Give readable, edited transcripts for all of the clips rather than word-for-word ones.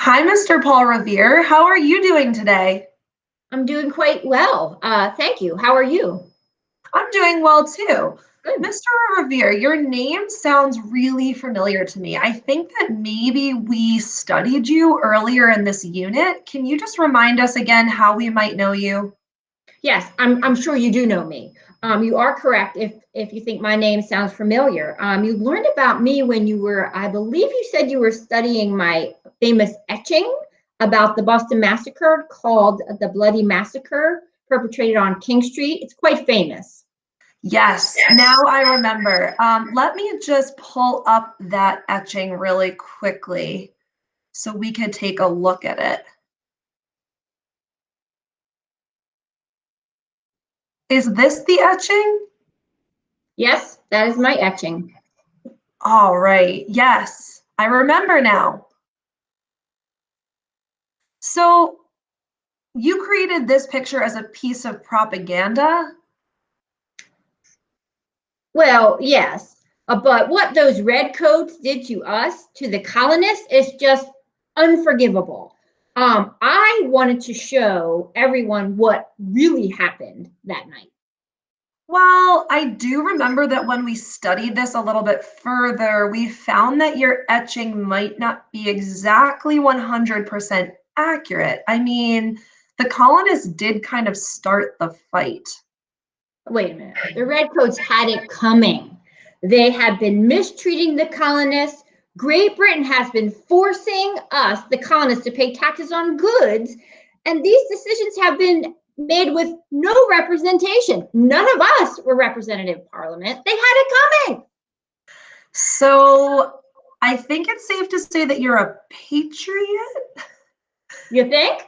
Hi, Mr. Paul Revere. How are you doing today? I'm doing quite well. Thank you. How are you? I'm doing well too. Good. Mr. Revere, your name sounds really familiar to me. I think that maybe we studied you earlier in this unit. Can you just remind us again how we might know you? Yes, I'm sure you do know me. You are correct if you think my name sounds familiar. You learned about me when you were, I believe you said you were studying my famous etching about the Boston Massacre called the Bloody Massacre perpetrated on King Street. It's quite famous. Yes, now I remember. Let me just pull up that etching really quickly so we could take a look at it. Is this the etching? Yes, that is my etching. All right. Yes, I remember now. So you created this picture as a piece of propaganda? Well, yes, but what those redcoats did to us, to the colonists, is just unforgivable. I wanted to show everyone what really happened that night. Well, I do remember that when we studied this a little bit further, we found that your etching might not be exactly 100% accurate. I mean, the colonists did kind of start the fight. Wait a minute. The redcoats had it coming. They have been mistreating the colonists. Great Britain has been forcing us, the colonists, to pay taxes on goods. And these decisions have been made with no representation. None of us were represented in Parliament. They had it coming. So I think it's safe to say that you're a patriot. You think?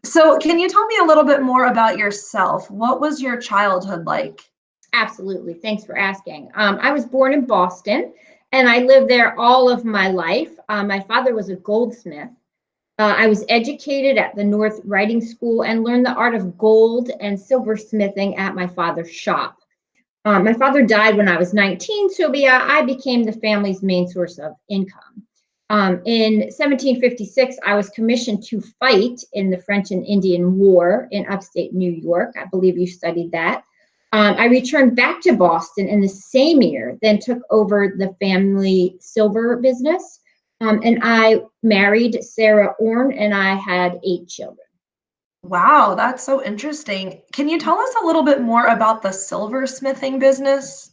So, can you tell me a little bit more about yourself? What was your childhood like? Absolutely. Thanks for asking. I was born in Boston and I lived there all of my life. My father was a goldsmith. I was educated at the North Writing School and learned the art of gold and silversmithing at my father's shop. My father died when I was 19, so I became the family's main source of income. In 1756, I was commissioned to fight in the French and Indian War in upstate New York. I believe you studied that. I returned back to Boston in the same year, then took over the family silver business. And I married Sarah Orne, and I had 8 children. Wow, that's so interesting. Can you tell us a little bit more about the silversmithing business?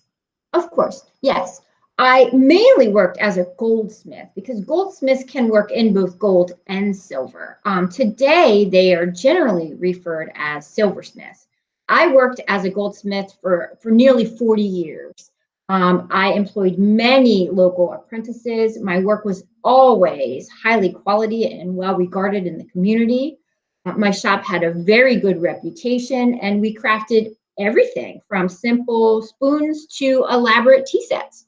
Of course, yes. I mainly worked as a goldsmith because goldsmiths can work in both gold and silver. Today, they are generally referred as silversmiths. I worked as a goldsmith for nearly 40 years. I employed many local apprentices. My work was always highly quality and well regarded in the community. My shop had a very good reputation, and we crafted everything from simple spoons to elaborate tea sets.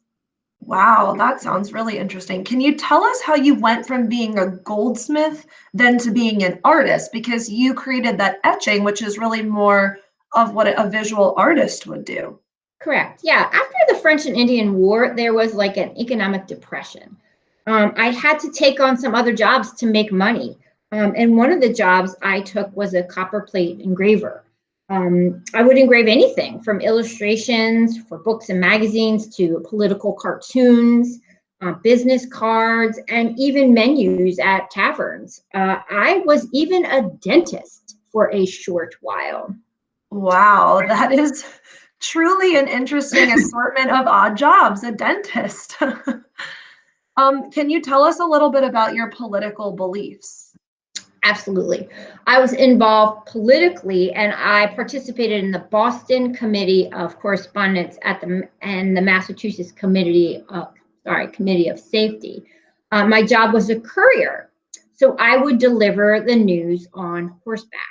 Wow, that sounds really interesting. Can you tell us how you went from being a goldsmith then to being an artist? Because you created that etching, which is really more of what a visual artist would do. Correct. Yeah. After the French and Indian War, there was like an economic depression. I had to take on some other jobs to make money. And one of the jobs I took was a copper plate engraver. I would engrave anything from illustrations for books and magazines to political cartoons, business cards, and even menus at taverns. I was even a dentist for a short while. Wow, that is truly an interesting assortment of odd jobs, a dentist. Can you tell us a little bit about your political beliefs? Absolutely. I was involved politically and I participated in the Boston Committee of Correspondence and the Massachusetts Committee of Safety. My job was a courier. So I would deliver the news on horseback.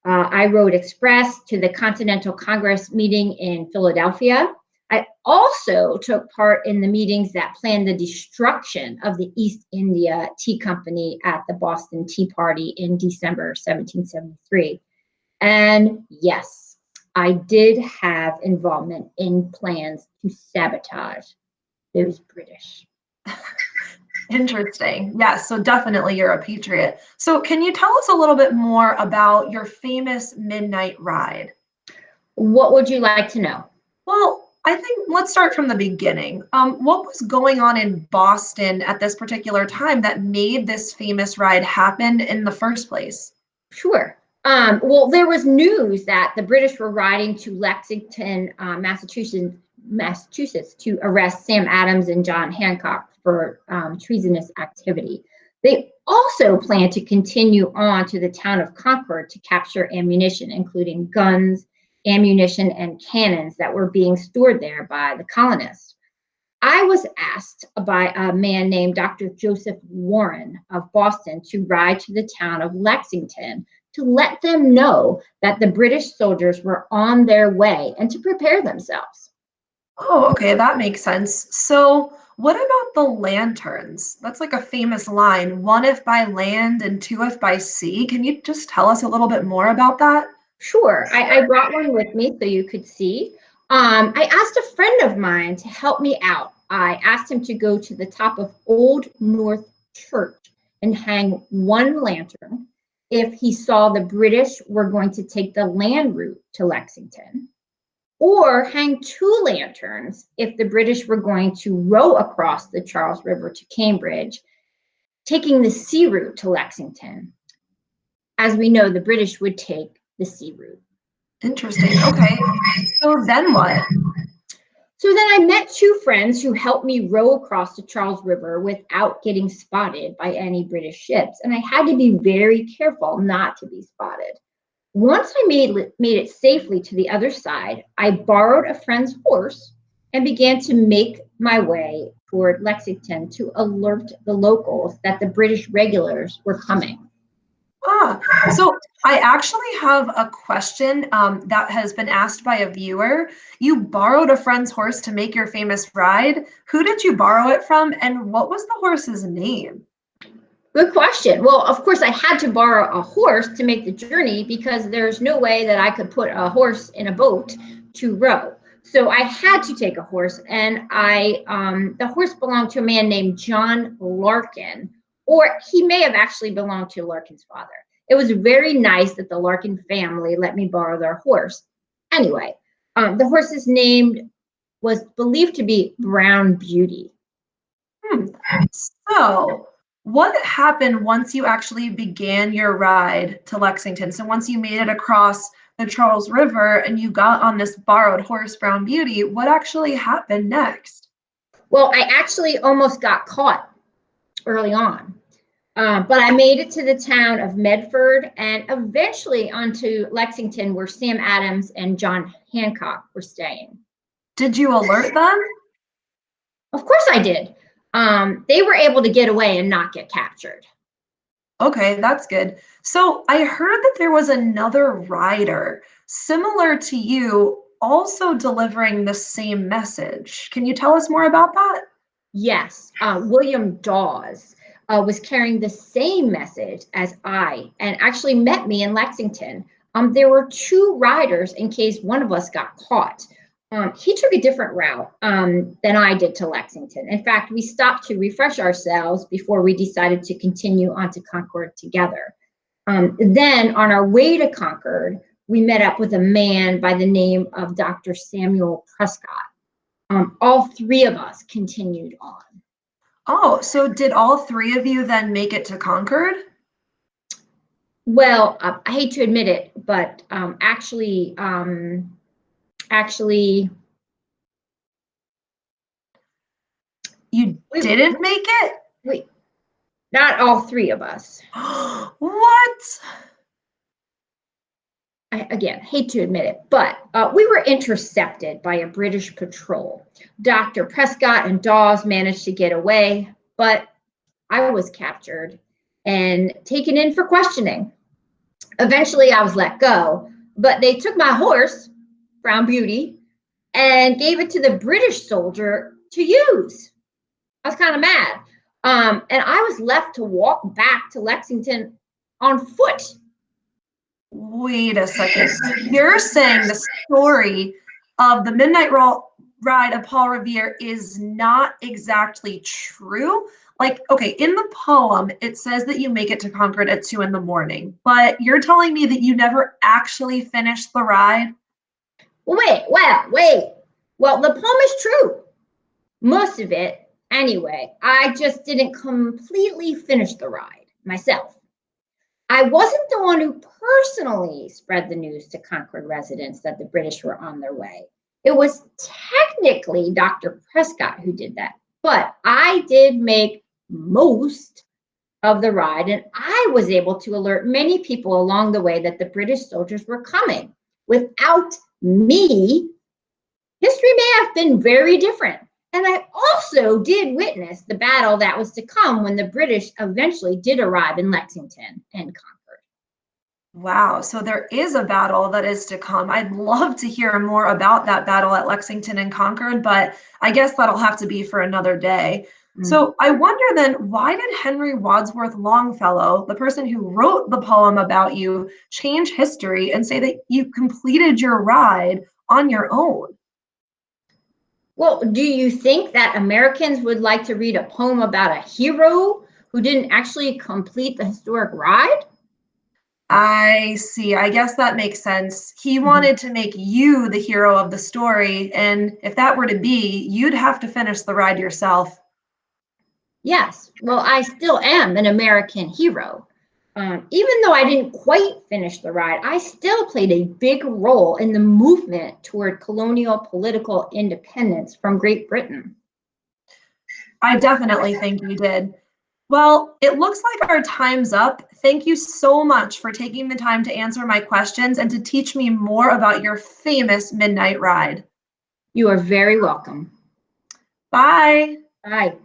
I rode express to the Continental Congress meeting in Philadelphia. I also took part in the meetings that planned the destruction of the East India Tea Company at the Boston Tea Party in December 1773. And yes, I did have involvement in plans to sabotage those British. Interesting. Yes, so definitely you're a patriot. So can you tell us a little bit more about your famous midnight ride? What would you like to know? Well, I think let's start from the beginning. What was going on in Boston at this particular time that made this famous ride happen in the first place? Sure. Well, there was news that the British were riding to Lexington, Massachusetts, to arrest Sam Adams and John Hancock for treasonous activity. They also planned to continue on to the town of Concord to capture ammunition, including guns, ammunition, and cannons that were being stored there by the colonists. I was asked by a man named Dr. Joseph Warren of Boston to ride to the town of Lexington to let them know that the British soldiers were on their way and to prepare themselves. Oh, okay, that makes sense. So, what about the lanterns? That's like a famous line, one if by land and two if by sea. Can you just tell us a little bit more about that? Sure, I brought one with me so you could see. I asked a friend of mine to help me out. I asked him to go to the top of Old North Church and hang one lantern if he saw the British were going to take the land route to Lexington, or hang two lanterns if the British were going to row across the Charles River to Cambridge, taking the sea route to Lexington. As we know, the British would take the sea route. Interesting. Okay. So then what? So then I met two friends who helped me row across the Charles River without getting spotted by any British ships. And I had to be very careful not to be spotted. Once I made it safely to the other side, I borrowed a friend's horse and began to make my way toward Lexington to alert the locals that the British regulars were coming. Ah, so I actually have a question that has been asked by a viewer. You borrowed a friend's horse to make your famous ride. Who did you borrow it from, and what was the horse's name? Good question. Well, of course, I had to borrow a horse to make the journey because there's no way that I could put a horse in a boat to row. So I had to take a horse, and the horse belonged to a man named John Larkin, or he may have actually belonged to Larkin's father. It was very nice that the Larkin family let me borrow their horse. Anyway, the horse's name was believed to be Brown Beauty. Hmm. So, what happened once you actually began your ride to Lexington? So, once you made it across the Charles River and you got on this borrowed horse, Brown Beauty, what actually happened next? Well, I actually almost got caught early on. But I made it to the town of Medford and eventually onto Lexington, where Sam Adams and John Hancock were staying. Did you alert them? Of course I did. They were able to get away and not get captured. Okay, that's good. So, I heard that there was another rider similar to you also delivering the same message. Can you tell us more about that? Yes, William Dawes was carrying the same message as I and actually met me in Lexington. There were two riders in case one of us got caught. He took a different route than I did to Lexington. In fact, we stopped to refresh ourselves before we decided to continue on to Concord together. Then, on our way to Concord, we met up with a man by the name of Dr. Samuel Prescott. All three of us continued on. Oh, so did all three of you then make it to Concord? Well, I hate to admit it, but actually, You we, didn't make it? we not all three of us. What? I, again, hate to admit it, but we were intercepted by a British patrol. Dr. Prescott and Dawes managed to get away, but I was captured and taken in for questioning. Eventually, I was let go, but they took my horse, Brown Beauty, and gave it to the British soldier to use. I was kind of mad. And I was left to walk back to Lexington on foot. Wait a second. You're saying the story of the Midnight ride of Paul Revere is not exactly true. Like, okay, in the poem, it says that you make it to Concord at 2 in the morning, but you're telling me that you never actually finished the ride? Wait. Well, the poem is true. Most of it, anyway. I just didn't completely finish the ride myself. I wasn't the one who personally spread the news to Concord residents that the British were on their way. It was technically Dr. Prescott who did that, but I did make most of the ride, and I was able to alert many people along the way that the British soldiers were coming. Without me, history may have been very different. And I also did witness the battle that was to come when the British eventually did arrive in Lexington and Concord. Wow, so there is a battle that is to come. I'd love to hear more about that battle at Lexington and Concord, but I guess that'll have to be for another day. Mm. So I wonder then, why did Henry Wadsworth Longfellow, the person who wrote the poem about you, change history and say that you completed your ride on your own? Well, do you think that Americans would like to read a poem about a hero who didn't actually complete the historic ride? I see. I guess that makes sense. He Mhm. wanted to make you the hero of the story, and if that were to be, you'd have to finish the ride yourself. Yes, well, I still am an American hero. Even though I didn't quite finish the ride, I still played a big role in the movement toward colonial political independence from Great Britain. I definitely think you did. Well, it looks like our time's up. Thank you so much for taking the time to answer my questions and to teach me more about your famous midnight ride. You are very welcome. Bye. Bye.